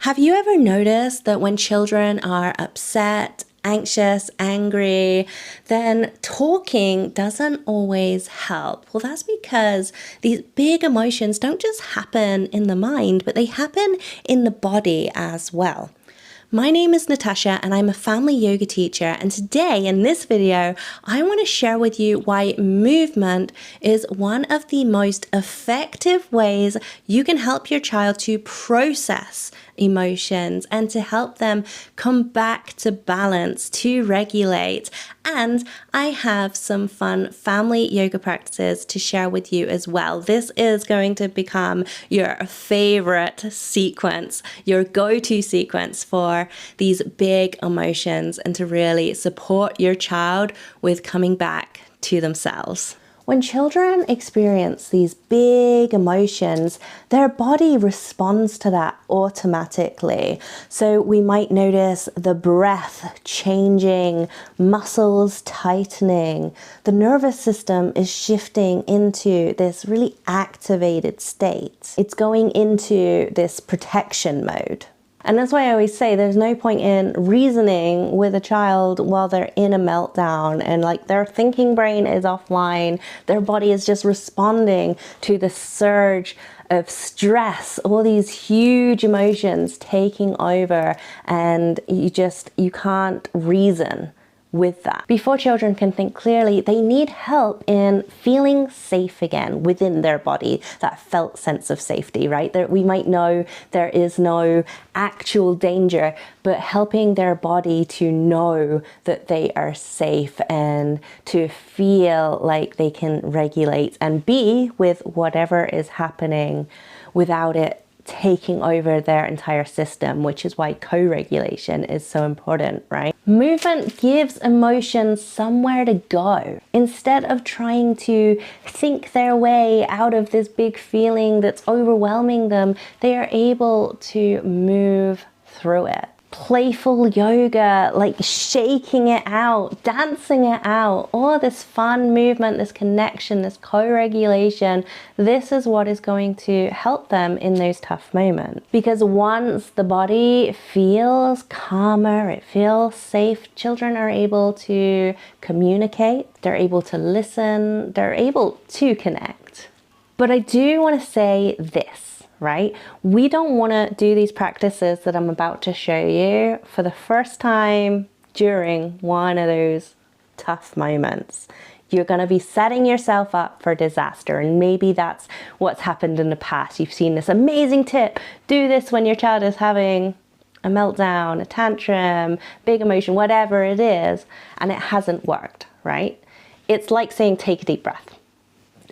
Have you ever noticed that when children are upset, anxious, angry, then talking doesn't always help? Well, that's because these big emotions don't just happen in the mind, but they happen in the body as well. My name is Natasha and I'm a family yoga teacher, and today in this video I want to share with you why movement is one of the most effective ways you can help your child to process emotions and to help them come back to balance, to regulate. And I have some fun family yoga practices to share with you as well. This is going to become your favorite sequence, your go-to sequence for these big emotions and to really support your child with coming back to themselves. When children experience these big emotions, their body responds to that automatically. So we might notice the breath changing, muscles tightening. The nervous system is shifting into this really activated state. It's going into this protection mode. And that's why I always say there's no point in reasoning with a child while they're in a meltdown and like their thinking brain is offline, their body is just responding to the surge of stress, all these huge emotions taking over, and you can't reason with that. Before children can think clearly, they need help in feeling safe again within their body, that felt sense of safety, right? That we might know there is no actual danger, but helping their body to know that they are safe and to feel like they can regulate and be with whatever is happening without it taking over their entire system, which is why co-regulation is so important, right? Movement gives emotions somewhere to go. Instead of trying to think their way out of this big feeling that's overwhelming them, they are able to move through it. Playful yoga, like shaking it out, dancing it out, all this fun movement, this connection, this co-regulation, this is what is going to help them in those tough moments. Because once the body feels calmer, it feels safe, children are able to communicate, they're able to listen, they're able to connect. But I do want to say this. Right? We don't want to do these practices that I'm about to show you for the first time during one of those tough moments. You're going to be setting yourself up for disaster, and maybe that's what's happened in the past. You've seen this amazing tip, do this when your child is having a meltdown, a tantrum, big emotion, whatever it is, and it hasn't worked, right? It's like saying take a deep breath.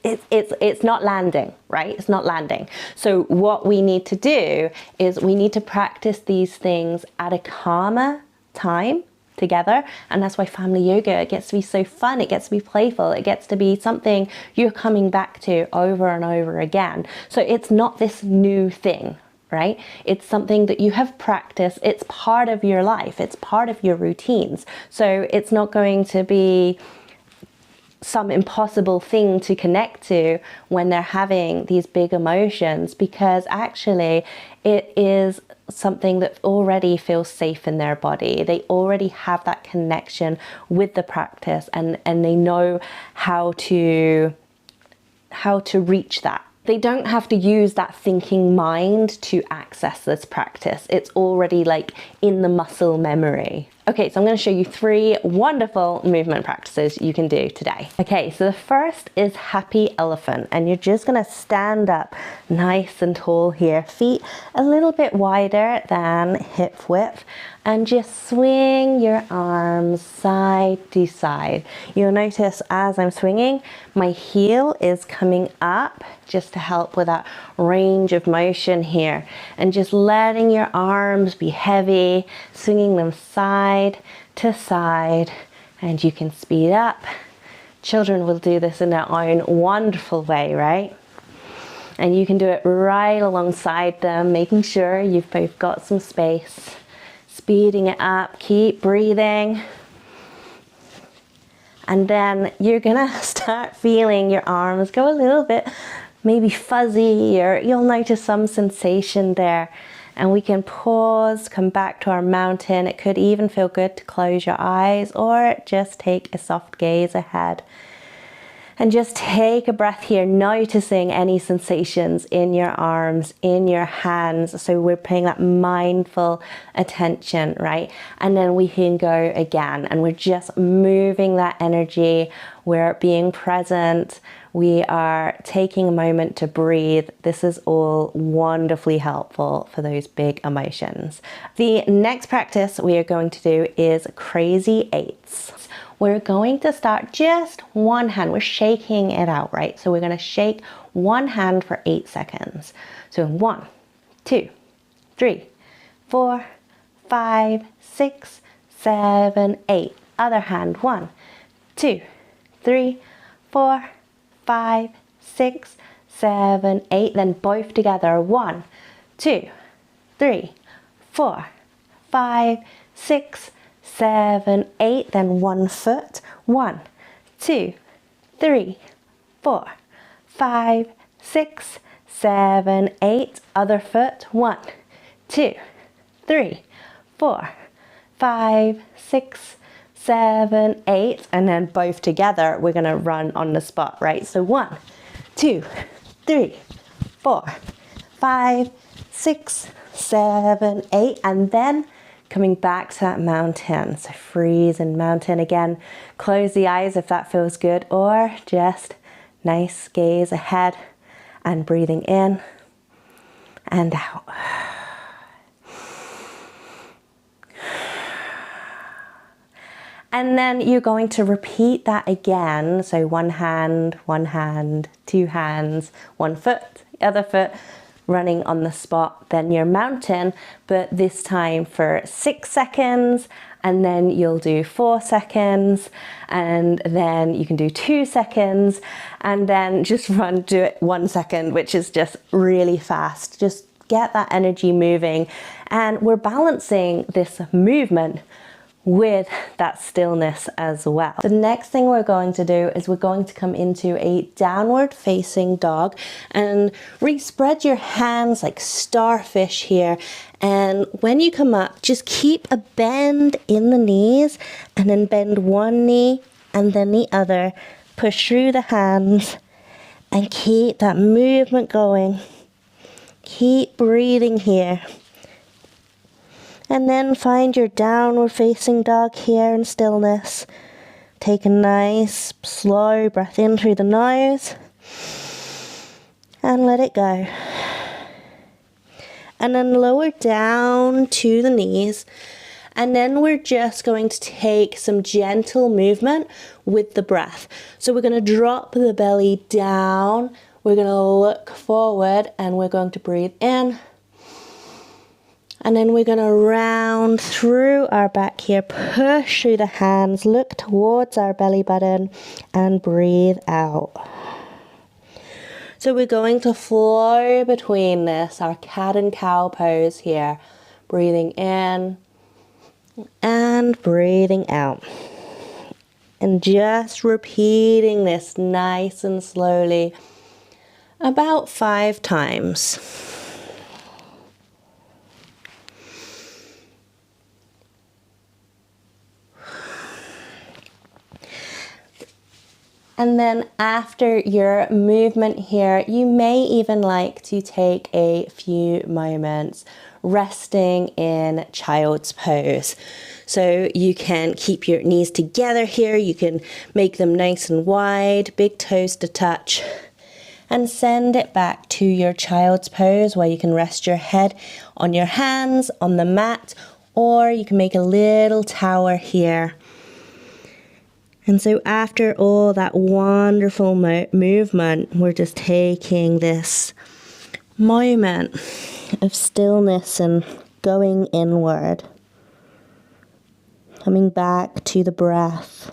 It's not landing, right? It's not landing. So what we need to do is we need to practice these things at a calmer time together. And that's why family yoga gets to be so fun. It gets to be playful. It gets to be something you're coming back to over and over again. So it's not this new thing, right? It's something that you have practiced. It's part of your life. It's part of your routines. So it's not going to be some impossible thing to connect to when they're having these big emotions, because actually it is something that already feels safe in their body. They already have that connection with the practice, and they know how to reach that. They don't have to use that thinking mind to access this practice. It's already like in the muscle memory. Okay, so I'm going to show you 3 wonderful movement practices you can do today. Okay, so the first is happy elephant, and you're just going to stand up nice and tall here, feet a little bit wider than hip width, and just swing your arms side to side. You'll notice as I'm swinging, my heel is coming up just to help with that range of motion here, and just letting your arms be heavy, swinging them side to side, and you can speed up. Children will do this in their own wonderful way, right? And you can do it right alongside them, making sure you've both got some space. Speeding it up, keep breathing. And then you're gonna start feeling your arms go a little bit maybe fuzzy, or you'll notice some sensation there. And we can pause, come back to our mountain. It could even feel good to close your eyes or just take a soft gaze ahead. And just take a breath here, noticing any sensations in your arms, in your hands. So we're paying that mindful attention, right? And then we can go again, and we're just moving that energy. We're being present. We are taking a moment to breathe. This is all wonderfully helpful for those big emotions. The next practice we are going to do is crazy eights. We're going to start just one hand. We're shaking it out, right? So we're going to shake one hand for 8 seconds. So 1, 2, 3, 4, 5, 6, 7, 8. Other hand. 1, 2, 3, 4, 5, 6, 7, 8. Then both together. 1, 2, 3, 4, 5, 6, 7, 8. Then one foot. 1, 2, 3, 4, 5, 6, 7, 8. Other foot. 1, 2, 3, 4, 5, 6, 7, 8. And then both together, we're going to run on the spot, right? So 1, 2, 3, 4, 5, 6, 7, 8. And then coming back to that mountain. So freeze and mountain again. Close the eyes if that feels good, or just nice gaze ahead and breathing in and out. And then you're going to repeat that again. So one hand, 2 hands, 1 foot, the other foot, running on the spot. Then your mountain, but this time for 6 seconds, and then you'll do 4 seconds, and then you can do 2 seconds, and then just do it 1 second, which is just really fast. Just get that energy moving. And we're balancing this movement with that stillness as well. The next thing we're going to do is we're going to come into a downward facing dog, and really spread your hands like starfish here. And when you come up, just keep a bend in the knees, and then bend one knee and then the other. Push through the hands and keep that movement going. Keep breathing here. And then find your downward facing dog here in stillness. Take a nice slow breath in through the nose and let it go. And then lower down to the knees. And then we're just going to take some gentle movement with the breath. So we're going to drop the belly down. We're going to look forward, and we're going to breathe in. And then we're going to round through our back here, push through the hands, look towards our belly button, and breathe out. So we're going to flow between this, our cat and cow pose here, breathing in and breathing out. And just repeating this nice and slowly, about 5 times. And then after your movement here, you may even like to take a few moments resting in child's pose. So you can keep your knees together here. You can make them nice and wide, big toes to touch, and send it back to your child's pose, where you can rest your head on your hands on the mat, or you can make a little tower here. And so after all that wonderful movement, we're just taking this moment of stillness and going inward, coming back to the breath.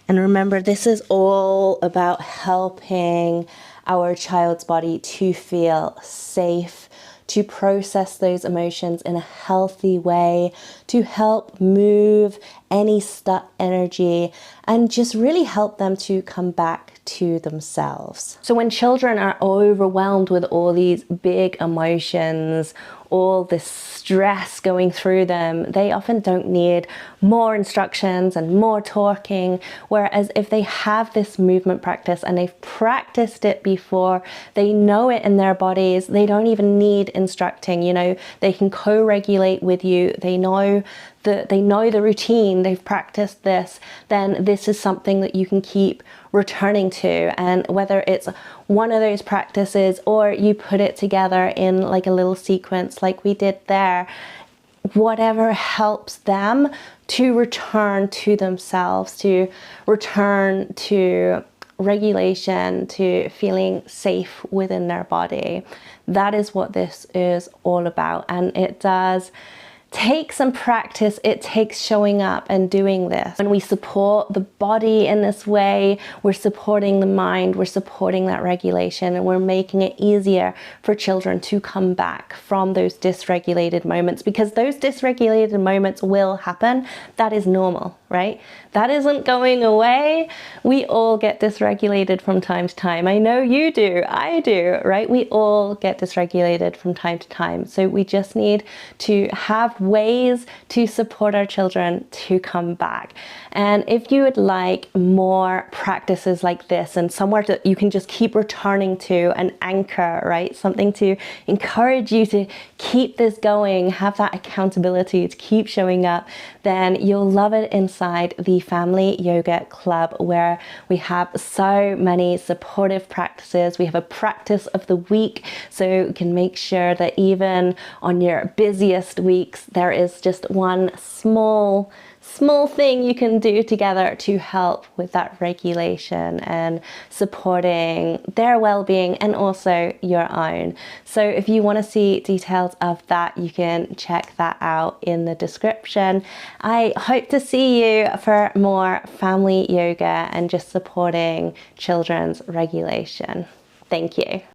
And remember, this is all about helping our child's body to feel safe, to process those emotions in a healthy way, to help move any stuck energy, and just really help them to come back to themselves. So when children are overwhelmed with all these big emotions, all this stress going through them, they often don't need more instructions and more talking. Whereas if they have this movement practice and they've practiced it before, they know it in their bodies, they don't even need instructing. You know, they can co-regulate with you, they know the routine, they've practiced this, then this is something that you can keep returning to. And whether it's one of those practices or you put it together in like a little sequence like we did there, whatever helps them to return to themselves, to return to regulation, to feeling safe within their body. That is what this is all about. And it does take some practice. It takes showing up and doing this. When we support the body in this way, we're supporting the mind, we're supporting that regulation, and we're making it easier for children to come back from those dysregulated moments, because those dysregulated moments will happen. That is normal, right? That isn't going away. We all get dysregulated from time to time. I know you do, I do, right? We all get dysregulated from time to time. So we just need to have ways to support our children to come back. And if you would like more practices like this and somewhere that you can just keep returning to, an anchor, right? Something to encourage you to keep this going, have that accountability to keep showing up, then you'll love it inside the Family Yoga Club, where we have so many supportive practices. We have a practice of the week, so you can make sure that even on your busiest weeks, there is just one small thing you can do together to help with that regulation and supporting their well-being and also your own. So if you want to see details of that, you can check that out in the description. I hope to see you for more family yoga and just supporting children's regulation. Thank you.